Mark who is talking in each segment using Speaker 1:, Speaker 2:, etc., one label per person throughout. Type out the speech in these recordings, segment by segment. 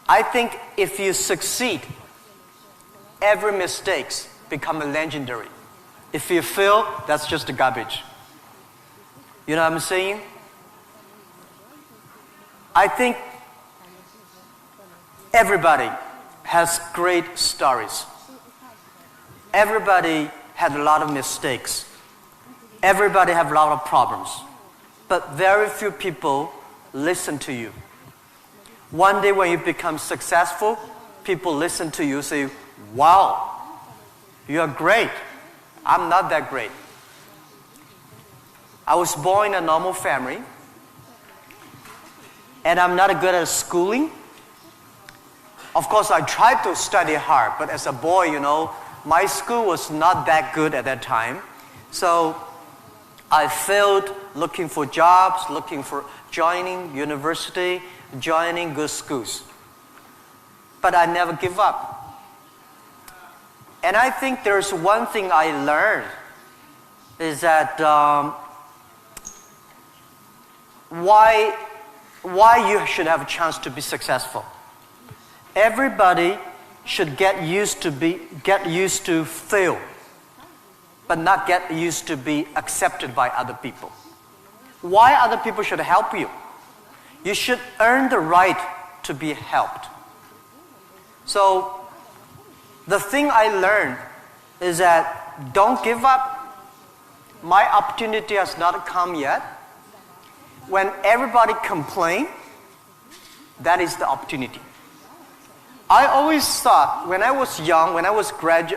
Speaker 1: I think if you succeed, every mistake becomes legendary. If you fail, that's just garbage. You know what I'm saying? I think everybody has great stories. Everybody had a lot of mistakes. Everybody have a lot of problems. But very few people listen to you. One day when you become successful, people listen to you and say, wow, you are great. I'm not that great. I was born in a normal family, and I'm not good at schooling. Of course, I tried to study hard, but as a boy, my school was not that good at that time. So I failed looking for jobs, looking for joining university, joining good schools. But I never give up. And I think there's one thing I learned is that why you should have a chance to be successful. Everybody should get used to fail, but not get used to be accepted by other people. Why other people should help you? You should earn the right to be helped. So the thing I learned is that don't give up. My opportunity has not come yet. When everybody complains, that is the opportunity. I always thought when I was young, when I was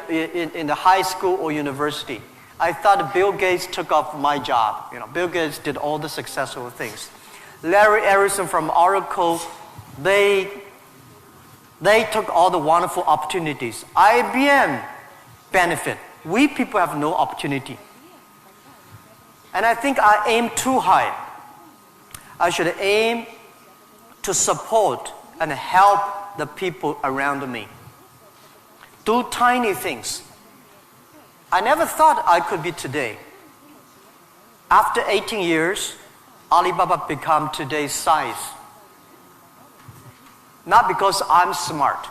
Speaker 1: in the high school or university, I thought Bill Gates took off my job. Bill Gates did all the successful things. Larry Ellison from Oracle, they took all the wonderful opportunities. IBM benefit. We people have no opportunity. And I think I aim too high. I should aim to support and help the people around me. Do tiny things. I never thought I could be today. After 18 years, Alibaba become today's size. Not because I'm smart.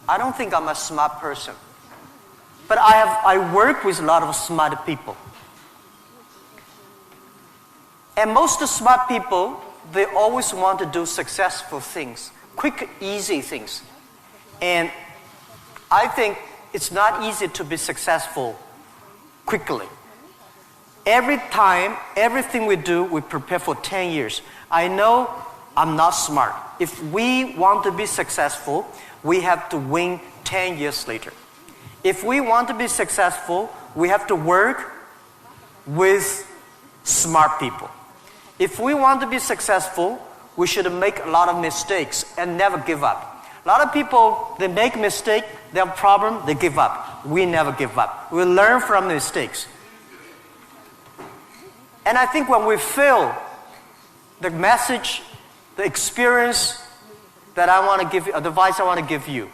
Speaker 1: I don't think I'm a smart person. But I work with a lot of smart people. And most smart people, they always want to do successful things. Quick, easy things. And I think it's not easy to be successful quickly. Every time, everything we do, we prepare for 10 years. I know I'm not smart. If we want to be successful, we have to win 10 years later. If we want to be successful, we have to work with smart people. If we want to be successful, we should make a lot of mistakes and never give up. A lot of people, they make mistakes, they have a problem, they give up. We never give up. We learn from mistakes. And I think when we fail, the message, the experience that I want to give you, advice I want to give you,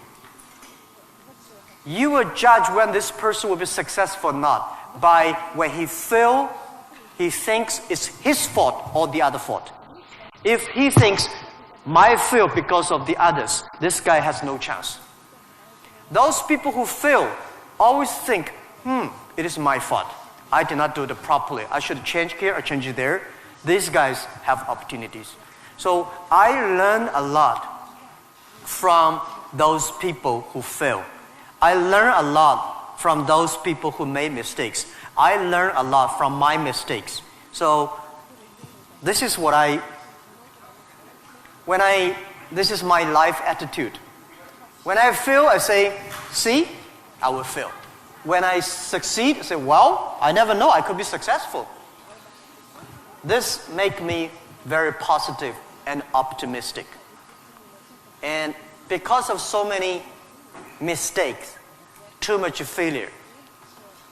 Speaker 1: you will judge when this person will be successful or not by when he fails, he thinks it's his fault or the other fault. If he thinks, my fail because of the others, this guy has no chance. Those people who fail always think, it is my fault. I did not do it properly. I should change here or change it there. These guys have opportunities. So I learned a lot from those people who fail. I learned a lot from those people who made mistakes. I learned a lot from my mistakes. So this is what this is my life attitude. When I fail, I say, see, I will fail. When I succeed, I say, well, I never know, I could be successful. This makes me very positive and optimistic. And because of so many mistakes, too much failure,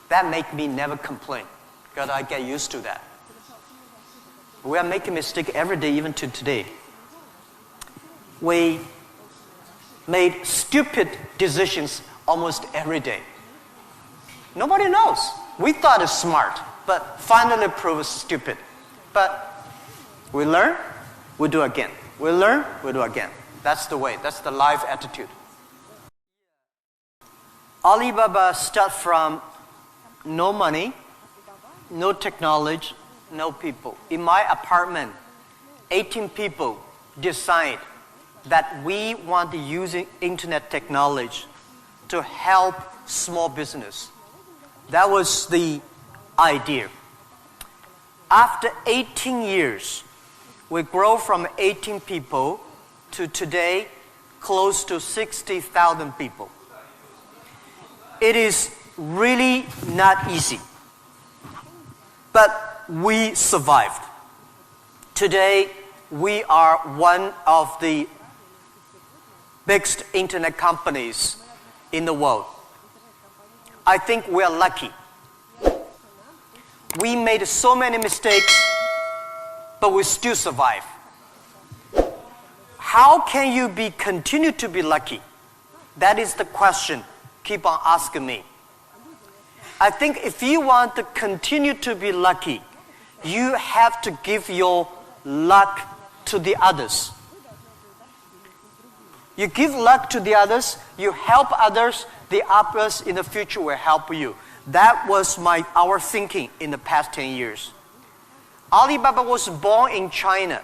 Speaker 1: that makes me never complain, because I get used to that. We are making mistakes every day, even to today. We made stupid decisions almost every day. Nobody knows. We thought it's smart, but finally proved stupid. But we learn, we do again. We learn, we do again. That's the way. That's the life attitude. Alibaba started from no money, no technology, no people. In my apartment, 18 people decide that we want to use internet technology to help small business. That was the idea. After 18 years, we grow from 18 people to today close to 60,000 people. It is really not easy, but we survived. Today, we are one of the biggest internet companies in the world. I think we are lucky. We made so many mistakes, but we still survive. How can you continue to be lucky? That is the question. Keep on asking me. I think if you want to continue to be lucky, you have to give your luck to the others. You give luck to the others, you help others, the others in the future will help you. That was our thinking in the past 10 years. Alibaba was born in China,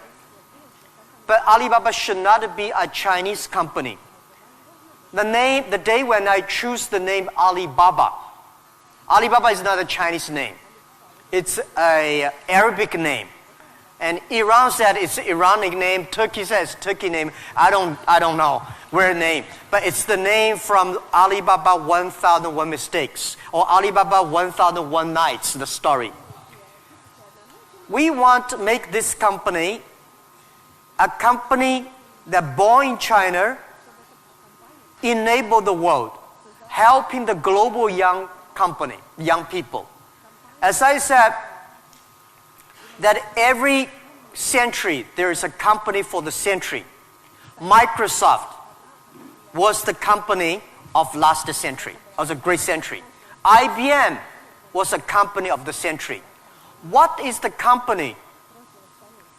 Speaker 1: but Alibaba should not be a Chinese company. The day when I choose the name Alibaba, Alibaba is not a Chinese name. It's an Arabic name. And Iran said it's Iranic name. Turkey says Turkey name. I don't know where name. But it's the name from Alibaba 1001 Mistakes or Alibaba 1001 Nights, the story. We want to make this company a company that born in China, enable the world, helping the global young people. As I said, that every century there is a company for the century. Microsoft was the company of last century, of a great century. IBM was a company of the century. What is the company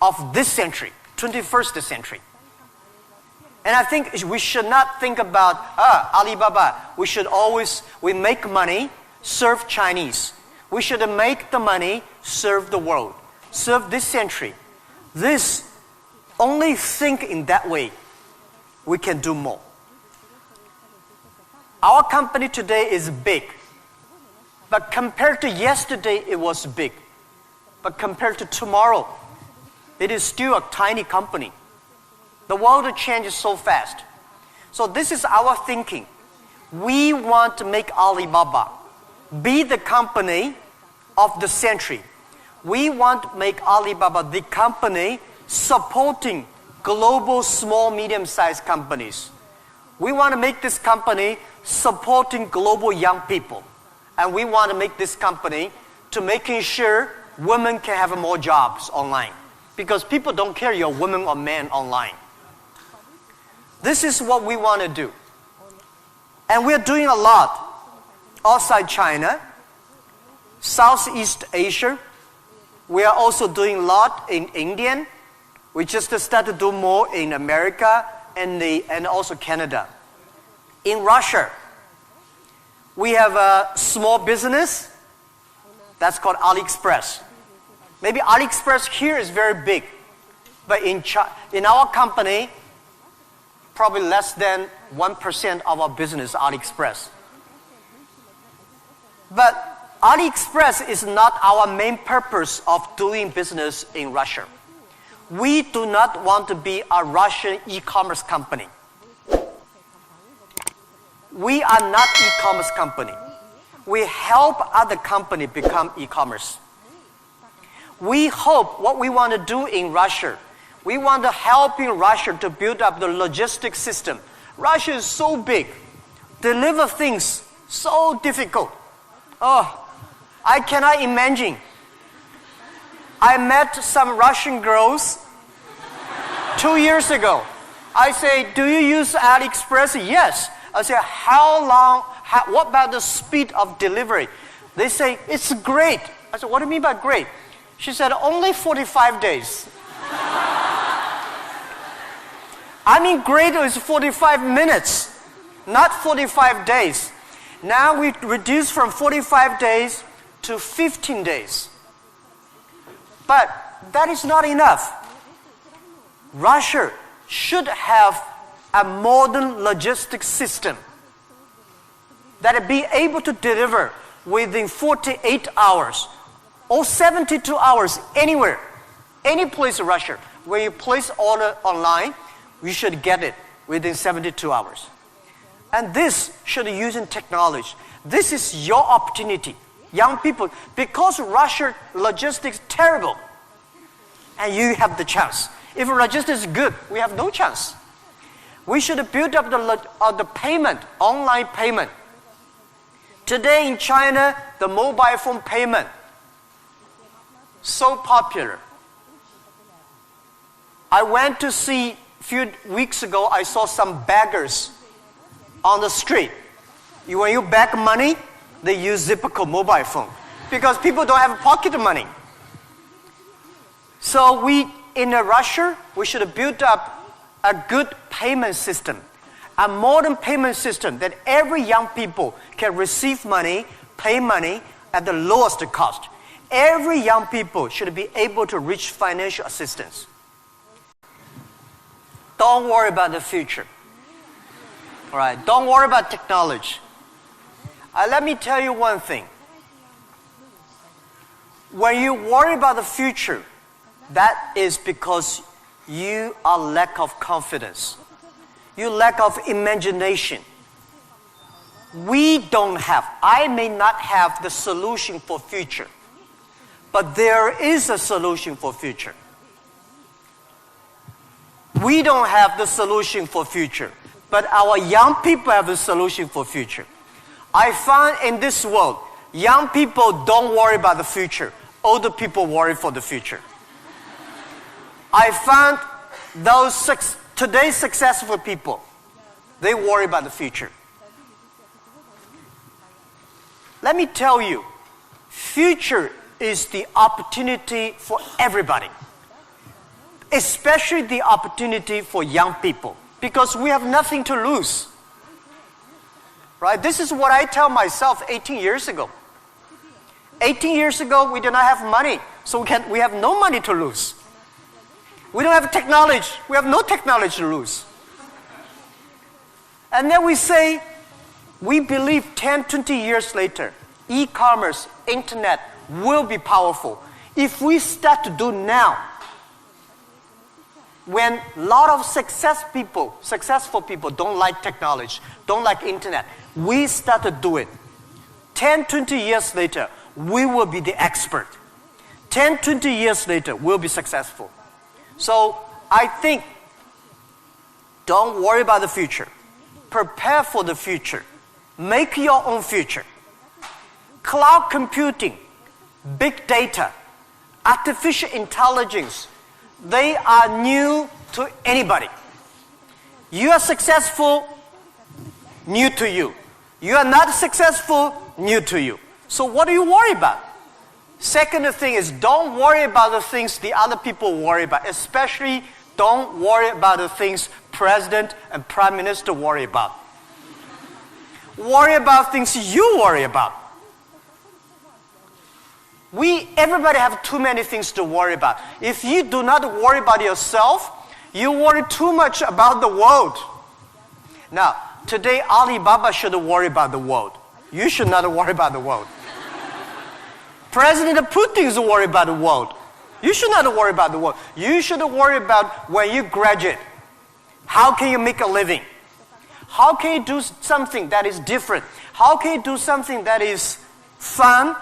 Speaker 1: of this century, 21st century? And I think we should not think about Alibaba. We make money, serve Chinese. We should make the money, serve the world, serve this century. Only think in that way, we can do more. Our company today is big, but compared to yesterday, it was big. But compared to tomorrow, it is still a tiny company. The world changes so fast. So this is our thinking. We want to make Alibaba be the company of the century. We want to make Alibaba the company supporting global small, medium-sized companies. We want to make this company supporting global young people. And we want to make this company to making sure women can have more jobs online. Because people don't care you're a woman or man online. This is what we want to do. And we're doing a lot outside China, Southeast Asia. We are also doing a lot in India. We just started to do more in America and also Canada. In Russia, we have a small business that's called AliExpress. Maybe AliExpress here is very big, but in our company, probably less than 1% of our business is AliExpress. But AliExpress is not our main purpose of doing business in Russia. We do not want to be a Russian e-commerce company. We are not e-commerce company. We help other companies become e-commerce. We hope what we want to do in Russia, we want to help in Russia to build up the logistics system. Russia is so big. Deliver things so difficult. Oh, I cannot imagine. I met some Russian girls 2 years ago. I say, do you use AliExpress? Yes. I say, what about the speed of delivery? They say, it's great. I said, what do you mean by great? She said, only 45 days. I mean, greater is 45 minutes, not 45 days. Now we reduce from 45 days to 15 days. But that is not enough. Russia should have a modern logistics system that will be able to deliver within 48 hours or 72 hours anywhere, any place in Russia. When you place order online, you should get it within 72 hours. And this should be using technology. This is your opportunity, young people, because Russia logistics is terrible, and you have the chance. If logistics is good, we have no chance. We should build up the payment, online payment. Today in China, the mobile phone payment, so popular. I went to see, a few weeks ago, I saw some beggars on the street. When you beg money, they use Zipco mobile phone because people don't have pocket money. So in Russia, we should build up a good payment system, a modern payment system that every young people can receive money, pay money at the lowest cost. Every young people should be able to reach financial assistance. Don't worry about the future. All right, don't worry about technology. Let me tell you one thing. When you worry about the future, that is because you are lack of confidence. You lack of imagination. I may not have the solution for future, but there is a solution for future. We don't have the solution for future, but our young people have the solution for future. I find in this world, young people don't worry about the future. Older people worry for the future. I found today's successful people, they worry about the future. Let me tell you, future is the opportunity for everybody, especially the opportunity for young people, because we have nothing to lose. Right? This is what I tell myself 18 years ago. 18 years ago, we did not have money, so we have no money to lose. We don't have technology. We have no technology to lose. And then we say, we believe 10, 20 years later, e-commerce, internet will be powerful. If we start to do now, when a lot of successful people don't like technology, don't like internet, we start to do it. 10, 20 years later, we will be the expert. 10, 20 years later, we'll be successful. So I think, don't worry about the future. Prepare for the future. Make your own future. Cloud computing, big data, artificial intelligence, they are new to anybody. You are successful, new to you. You are not successful, new to you. So what do you worry about? Second thing is, don't worry about the things the other people worry about. Especially, don't worry about the things President and Prime Minister worry about. Worry about things you worry about. Everybody have too many things to worry about. If you do not worry about yourself, you worry too much about the world. Now, today Alibaba should worry about the world. You should not worry about the world. President Putin is worried about the world. You should not worry about the world. You should worry about when you graduate. How can you make a living? How can you do something that is different? How can you do something that is fun,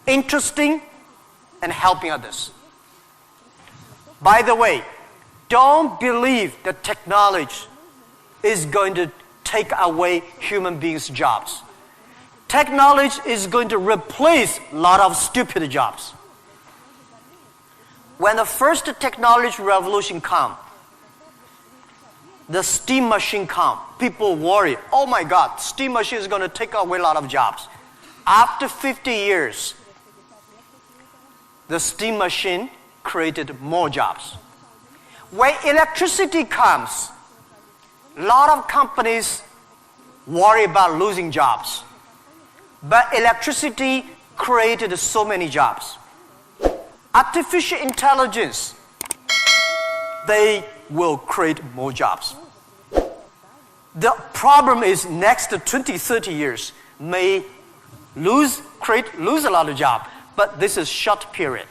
Speaker 1: interesting, and helping others? By the way, don't believe that technology is going to take away human beings' jobs. Technology is going to replace a lot of stupid jobs. When the first technology revolution came, the steam machine came, people worry, oh my God, steam machine is going to take away a lot of jobs. After 50 years, the steam machine created more jobs. When electricity comes, A lot of companies worry about losing jobs. But electricity created so many jobs. Artificial intelligence, they will create more jobs. The problem is next 20, 30 years may lose a lot of jobs, but this is short period.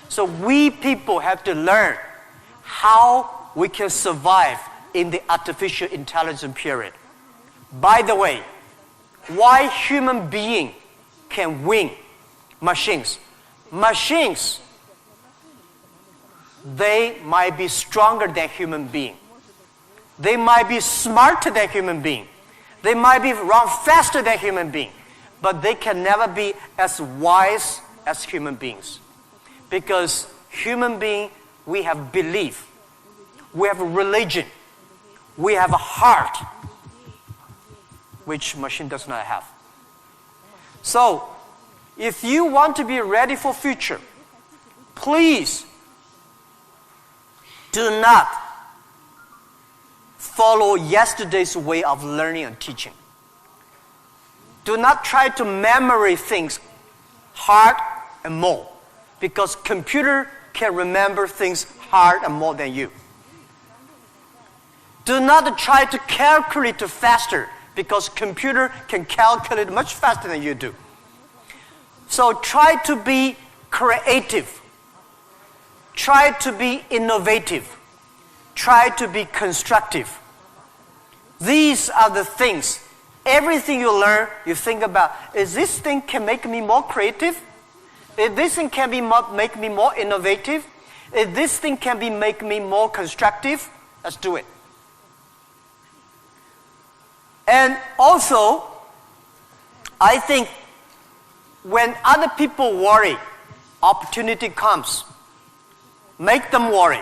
Speaker 1: So we people have to learn how we can survive in the artificial intelligence period. By the way, why human being can win machines? Machines, they might be stronger than human being. They might be smarter than human being. They might be run faster than human being. But they can never be as wise as human beings. Because human being, we have belief. We have a religion. We have a heart, which machine does not have. So, if you want to be ready for future, please do not follow yesterday's way of learning and teaching. Do not try to memory things hard and more, because computer can remember things hard and more than you. Do not try to calculate faster, because computer can calculate much faster than you do. So try to be creative. Try to be innovative. Try to be constructive. These are the things. Everything you learn, you think about, is this thing can make me more creative? If this thing can make me more innovative? If this thing can make me more constructive? Let's do it. And also, I think when other people worry, opportunity comes. Make them worry.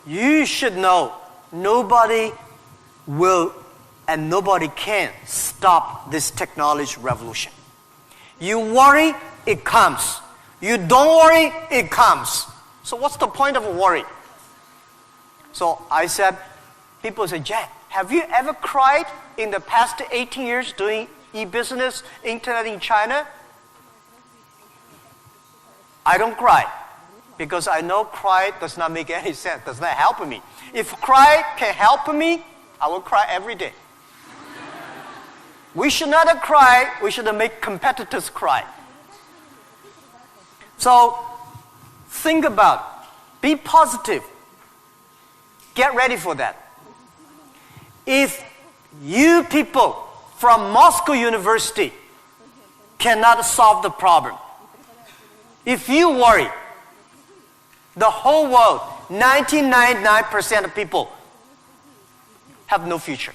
Speaker 1: You should know nobody will and nobody can stop this technology revolution. You worry, it comes. You don't worry, it comes. So what's the point of worry? So I said, people say, Jack, have you ever cried in the past 18 years doing e-business, internet in China? I don't cry, because I know cry does not make any sense, does not help me. If cry can help me, I will cry every day. We should not cry, we should make competitors cry. So, think about, be positive. Get ready for that. If you people from Moscow University cannot solve the problem, if you worry, the whole world, 99.9% of people have no future.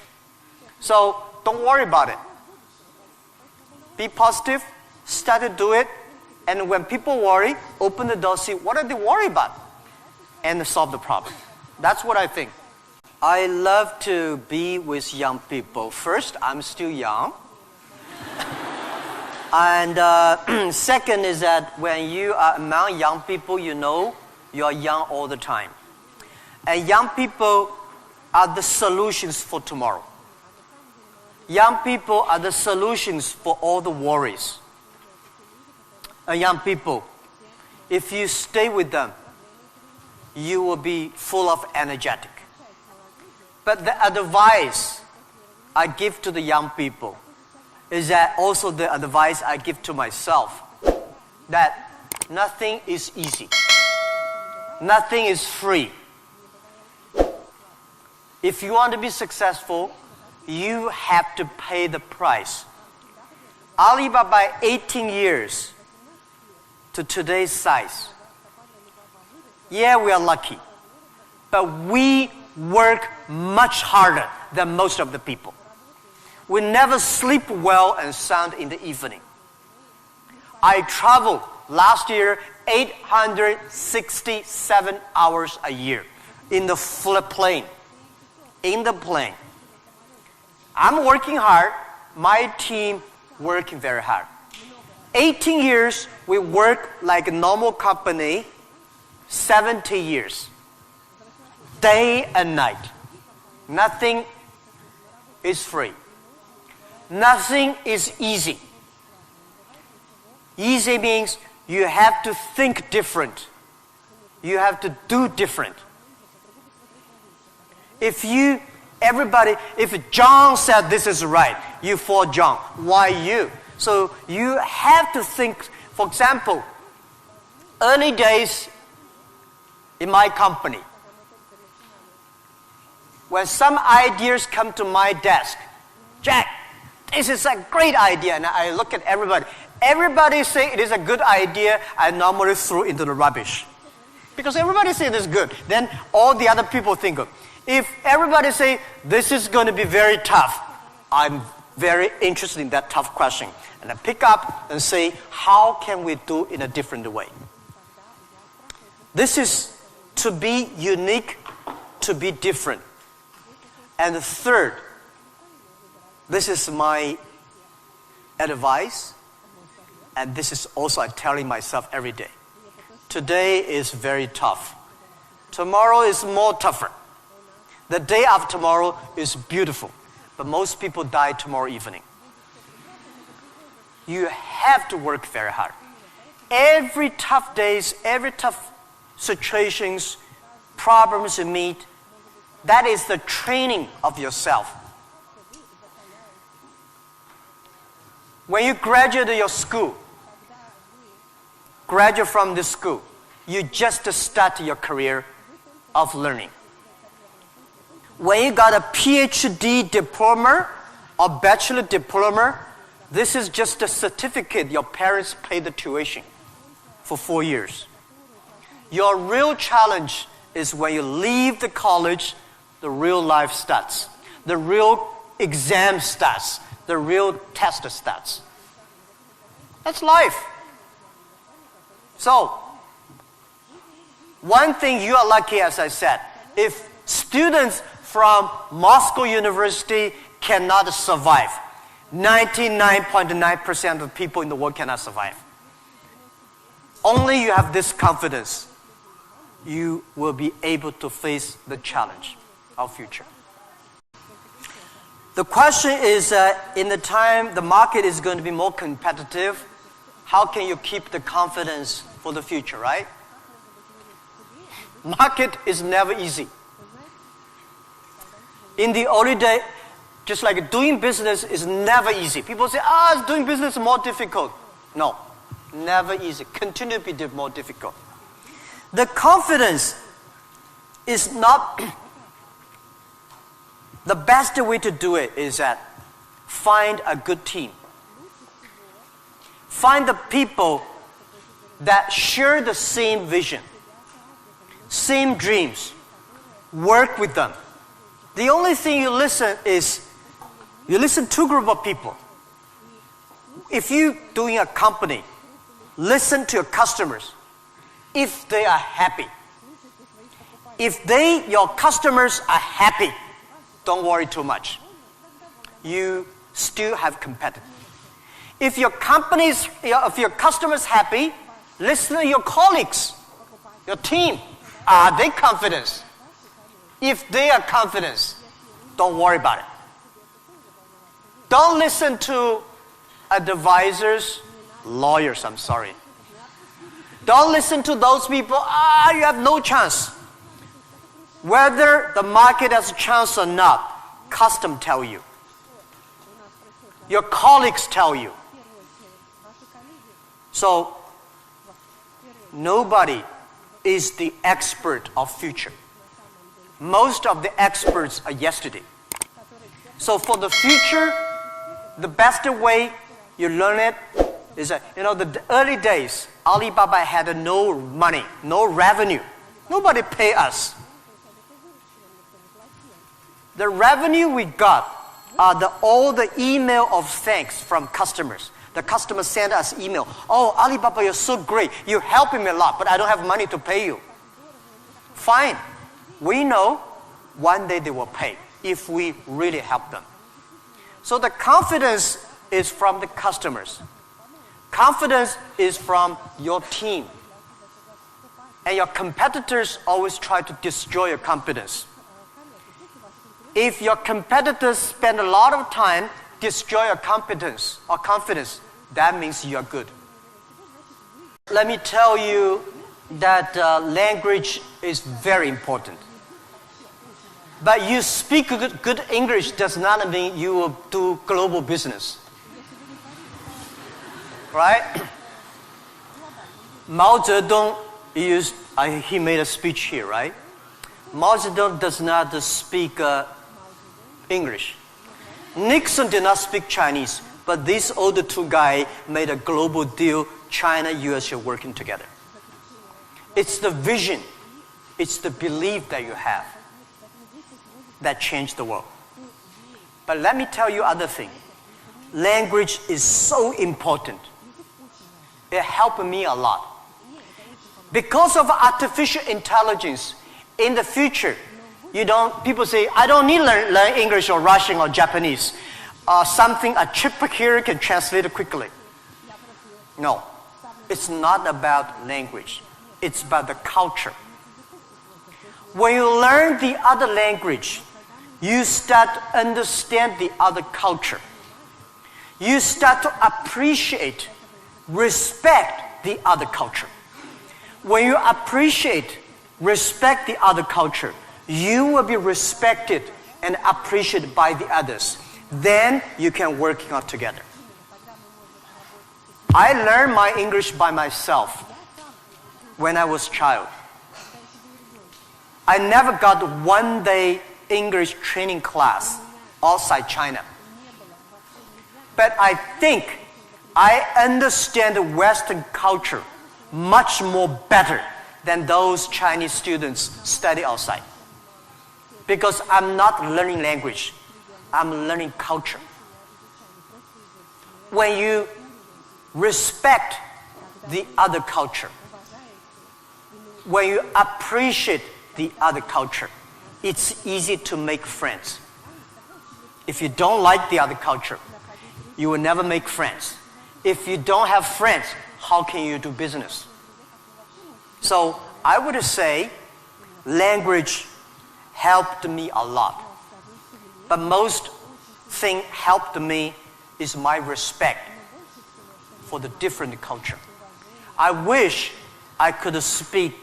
Speaker 1: So don't worry about it. Be positive, start to do it, and when people worry, open the door, see what are they worried about, and solve the problem. That's what I think. I love to be with young people. First, I'm still young. And second is that when you are among young people, you know you are young all the time. And young people are the solutions for tomorrow. Young people are the solutions for all the worries. And young people, if you stay with them, you will be full of energetic. But the advice I give to the young people is that also the advice I give to myself, that nothing is easy. Nothing is free. If you want to be successful, you have to pay the price. Alibaba, 18 years to today's size. Yeah, we are lucky, but we work much harder than most of the people. We never sleep well and sound in the evening. I traveled last year 867 hours a year in the plane. In the plane. I'm working hard. My team working very hard. 18 years, we work like a normal company. 70 years. Day and night. Nothing is free. Nothing is easy. Easy means you have to think different. You have to do different. If John said this is right, you follow John. Why you? So you have to think. For example, early days in my company, when some ideas come to my desk, Jack, this is a great idea, and I look at everybody. Everybody say it is a good idea, I normally throw into the rubbish. Because everybody say it is good. Then all the other people think of. If everybody say this is going to be very tough, I'm very interested in that tough question. And I pick up and say, how can we do it in a different way? This is to be unique, to be different. And the third, this is my advice, and this is also I'm telling myself every day. Today is very tough. Tomorrow is more tougher. The day after tomorrow is beautiful, but most people die tomorrow evening. You have to work very hard. Every tough days, every tough situations, problems you meet, that is the training of yourself. When you graduate your school, graduate from this school, you just start your career of learning. When you got a PhD diploma or bachelor diploma, this is just a certificate your parents paid the tuition for 4 years. Your real challenge is when you leave the college, the real life starts. The real exam starts. The real test starts. That's life. So, one thing you are lucky, as I said, if students from Moscow University cannot survive, 99.9% of people in the world cannot survive. Only you have this confidence, you will be able to face the challenge of future. The question is, in the time the market is going to be more competitive, how can you keep the confidence for the future, right? Market is never easy. In the early day, just like doing business is never easy. People say, doing business is more difficult. No, never easy. Continue to be more difficult. The confidence is not the best way to do it is that find a good team. Find the people that share the same vision, same dreams. Work with them. The only thing you listen to a group of people. If you're doing a company, listen to your customers. If they are happy. If your customers are happy, don't worry too much. You still have competitors. If your customers happy, listen to your colleagues, your team. Are they confident? If they are confident, don't worry about it. Don't listen to advisors, lawyers, I'm sorry. Don't listen to those people, you have no chance. Whether the market has a chance or not, custom tell you. Your colleagues tell you. So, nobody is the expert of future. Most of the experts are yesterday. So for the future, the best way you learn it is that, the early days, Alibaba had no money, no revenue. Nobody pay us. The revenue we got are all the email of thanks from customers. The customers send us email. Oh, Alibaba, you're so great. You're helping me a lot, but I don't have money to pay you. Fine. We know one day they will pay if we really help them. So the confidence is from the customers. Confidence is from your team. And your competitors always try to destroy your confidence. If your competitors spend a lot of time destroy your competence or confidence, that means you're good. Let me tell you that language is very important. But you speak good English does not mean you will do global business. Right? Mao Zedong he made a speech here, right? Mao Zedong does not speak English. Nixon did not speak Chinese, but these other two guys made a global deal. China, US are working together. It's the vision, it's the belief that you have that changed the world. But let me tell you other thing. Language is so important. It helped me a lot. Because of artificial intelligence, in the future, people say, I don't need to learn English or Russian or Japanese. A chip here can translate it quickly. No, it's not about language. It's about the culture. When you learn the other language, you start to understand the other culture. You start to appreciate, respect the other culture. When you appreciate, respect the other culture, you will be respected and appreciated by the others. Then you can work out together. I learned my English by myself when I was a child. I never got one day English training class outside China. But I think I understand Western culture much more better than those Chinese students study outside. Because I'm not learning language, I'm learning culture. When you respect the other culture, when you appreciate the other culture, it's easy to make friends. If you don't like the other culture, you will never make friends. If you don't have friends, how can you do business? So I would say language helped me a lot. But most thing helped me is my respect for the different culture. I wish I could speak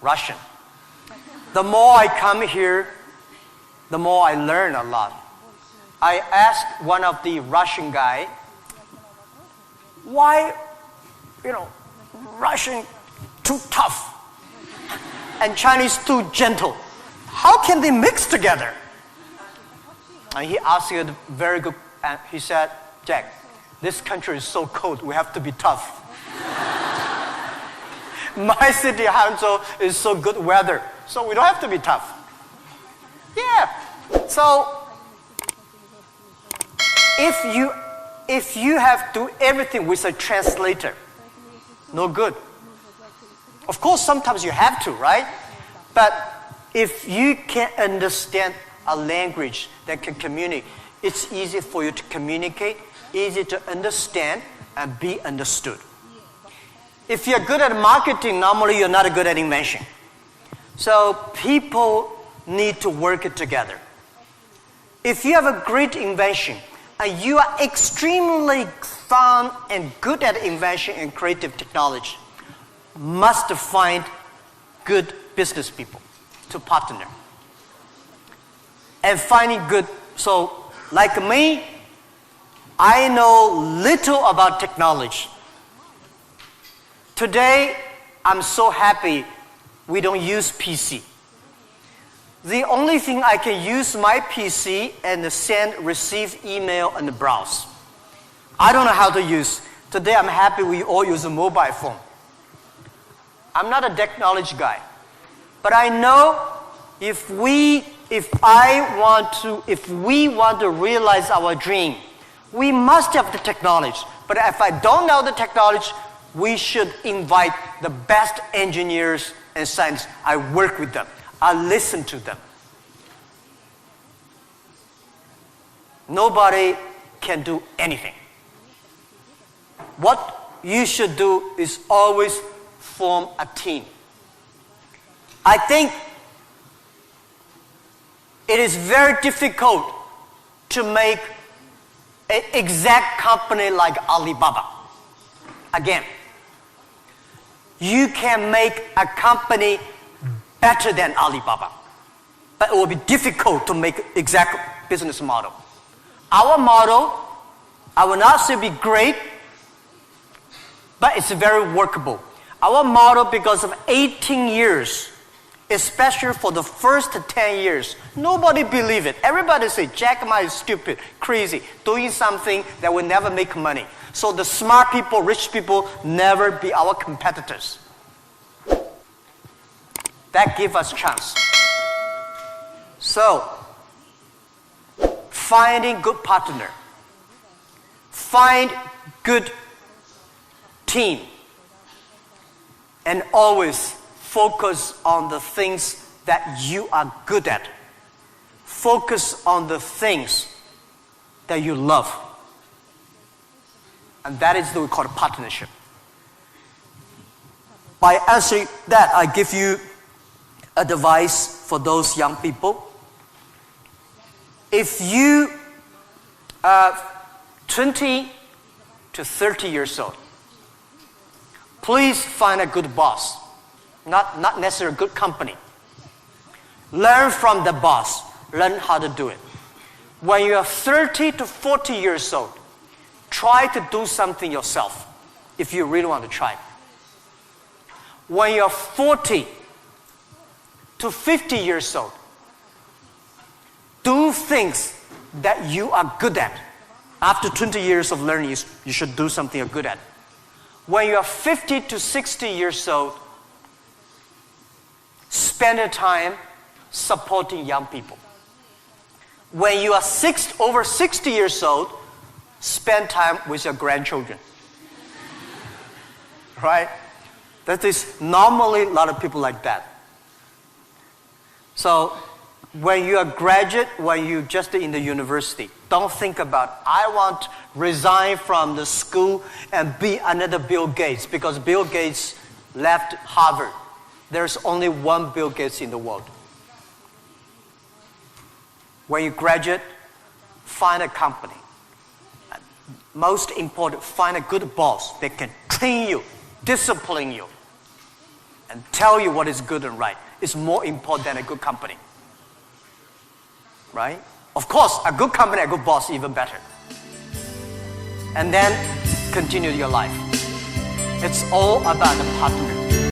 Speaker 1: Russian. The more I come here, the more I learn a lot. I asked one of the Russian guy, why, Russian too tough and Chinese too gentle? How can they mix together? And he asked a very good, and he said, Jack, this country is so cold, we have to be tough. My city, Hangzhou, is so good weather, so we don't have to be tough. Yeah, so if you have to do everything with a translator, no good. Of course, sometimes you have to, right? But if you can understand a language that can communicate, it's easy for you to communicate, easy to understand, and be understood. If you're good at marketing, normally you're not good at invention. So people need to work it together. If you have a great invention, and you are extremely fun and good at invention and creative technology, must find good business people to partner. And finding good, so like me, I know little about technology. Today, I'm so happy we don't use PC. The only thing I can use my PC and send, receive email and browse. I don't know how to use. Today I'm happy we all use a mobile phone. I'm not a technology guy. But I know if we want to realize our dream, we must have the technology. But if I don't know the technology, we should invite the best engineers and scientists. I work with them. I listen to them. Nobody can do anything. What you should do is always form a team. I think It is very difficult to make an exact company like Alibaba. Again, you can make a company better than Alibaba, but it will be difficult to make exact business model. Our model, I will not say be great, but it's very workable. Our model, because of 18 years, especially for the first 10 years, nobody believed it. Everybody say, Jack Ma is stupid, crazy, doing something that will never make money. So the smart people, rich people, never be our competitors. That gives us chance. So, finding good partner, find good team, and always focus on the things that you are good at. Focus on the things that you love. And that is what we call a partnership. By answering that, I give you advice for those young people. If you are 20 to 30 years old, please find a good boss. Not necessarily a good company. Learn from the boss. Learn how to do it. When you are 30 to 40 years old, try to do something yourself if you really want to try. When you are 40 to 50 years old, do things that you are good at. After 20 years of learning, you should do something you're good at. When you are 50 to 60 years old, spend your time supporting young people. When you are over 60 years old, spend time with your grandchildren. Right? That is normally a lot of people like that. So when you are graduate, when you just in the university, don't think about, I want to resign from the school and be another Bill Gates, because Bill Gates left Harvard. There's only one Bill Gates in the world. When you graduate, find a company. Most important, find a good boss that can train you, discipline you, and tell you what is good and right. It's more important than a good company. Right? Of course, a good company, a good boss, even better. And then continue your life. It's all about the partnership.